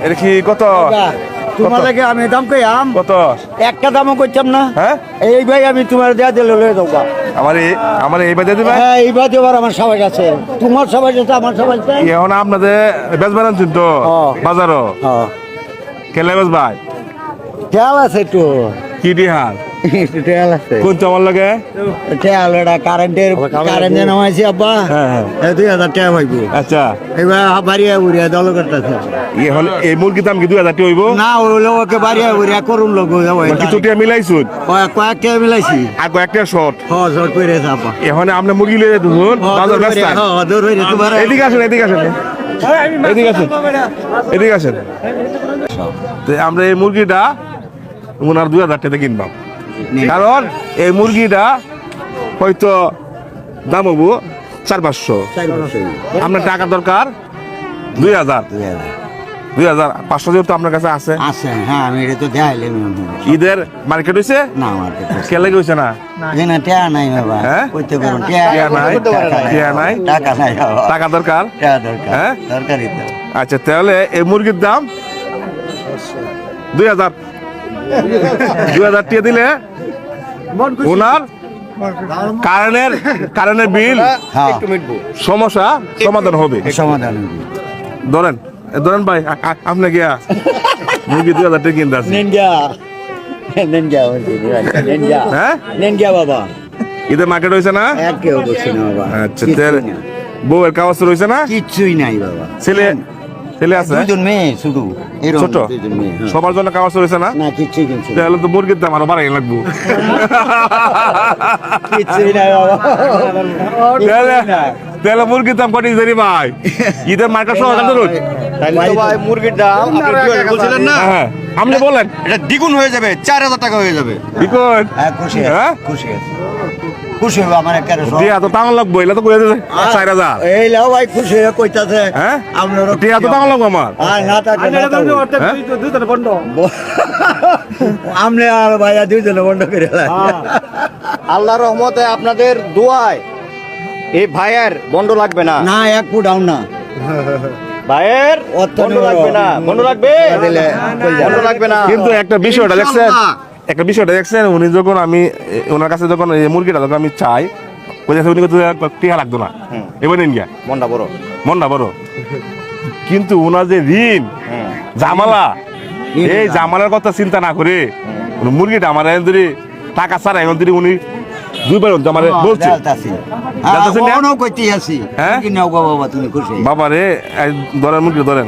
এটা কি কত? তোমার লাগে আমি দাম কইয়াম কত? একটা দামও করতাম না। হ্যাঁ এই ভাই আমি তোমার দেয়া দিলে লয়ে দেবো। আমার এই বাজে দিবে। হ্যাঁ এই বাজে আমার সবাই আছে, তোমার সবাই আছে, আমার সবাই আছে। এখন আপনাদের বেচবেন আনছেন তো বাজারও কেলে বেচ ভাই? তেল আছে একটু, কি দিহাল তেল আছে কোন তো আমার লাগে তেল, এটা কারেন্টের কারেন্ট নামাইছি আব্বা। হ্যাঁ 2000 টাকা পাইবো। আচ্ছা এবার বাড়িয়া উড়িয়া দল করতেছে। এখন এই মুরগির দাম কি 2000 টাকা হইব? না ওই ওকে বাড়িয়া উড়িয়া করুন লোক কিছু টাকা মিলাইছুন? কয়েক টাকা মিলাইছি। আর কয়েকটা শর্ট শর্ট করে আব্বা। এখন আপনি মুরগি লয়ে ধরুন বাজার ব্যস্ত। এদিকে আসেন, এদিকে আসেন, এদিকে আসেন, এদিকে আসেন। তো আমরা এই মুরগিটা ওনার 2000 টাকা কিনবাম, কারণ এই মুরগিটা হয়তো দাম হবো 400-500। আপনার টাকা দরকার 2000। 2500 যেহেতু আপনার কাছে আছে। হ্যাঁ আমি এটা তো দেখাইলাম। ঈদের মার্কেট হয়েছে না মার্কেট কেলে হয়েছে না? না টাকা নাই বাবা। হ্যাঁ করতে পারুন টাকা নাই, টাকা নাই, টাকা নাই বাবা। টাকা দরকার। টাকা দরকার, হ্যাঁ দরকারই তো। আচ্ছা তাহলে এই মুরগির দাম 2000 টাকা দিলে ওনার কারেন্টের বিল সমস্যা সমাধান হবে। সমাধান ধরেন ধরেন ভাই আপনি গিয়া মুরগি 2000 টাকা কিনতে আসেন। হ্যাঁ বাবা ঈদের মার্কেট হয়েছে না? কেউ বলছি না বাবা। আচ্ছা বউয়ের কাগজ রয়েছে না? কিচ্ছুই নাই বাবা। ছেলে আছে? দুজন মেয়ে শুধু ছোট, সবার জন্য কাগজ রয়েছে না? না কিচ্ছুই কিচ্ছু তাহলে তো মুরগির দাম আরো বাড়াই লাগবো। কিচ্ছুই নাই বাবা। তাহলে মুরগির দাম কত জানি ভাই? ঈদের মার্কেট সহ ভাই মুরগির দাম আপনি বলছিলেন না? হ্যাঁ আপনি বলেন। এটা দ্বিগুণ হয়ে যাবে, 4000 টাকা হয়ে যাবে। বিকন খুশি হ্যাঁ খুশি খুশি হবে আমার একেবারে। টিয়া তো টাকা লাগবো, এলা তো কইয়া দিছে 4000। এই লাও ভাই খুশি হয়ে কইতাছে। হ্যাঁ আপনার টিয়া তো টাকা লাগবো আমার। না থাকে আমনে আর ভাইয়া দুইজনে বন্ধ করে আল্লাহর রহমতে আপনাদের দোয়ায় এই ভাইয়ের বন্ধ লাগবে না। না এক ফুট ডাউন না ভাইয়ের বন্ধ লাগবে না, বন্ধ লাগবে, বন্ধ লাগবে না। কিন্তু একটা বিষয়টা দেখছেন, উনি যখন আমি ওনার কাছে যখন এই মুরগিটা যখন আমি চাই কইতাছে উনি কত টিয়া লাগতো না। এবার নিন গিয়া মনটা বড় কিন্তু ওনার যে ঋণ জামালা, এই জামালার কথা চিন্তা না করে মুরগিটা আমার যদি টাকা ছাড়া এখন যদি উনি দুইবার আমার বলছে কইতে আছি। হ্যাঁ বাবা তুমি খুশি? বাবা রে ধরেন মুরগি ধরেন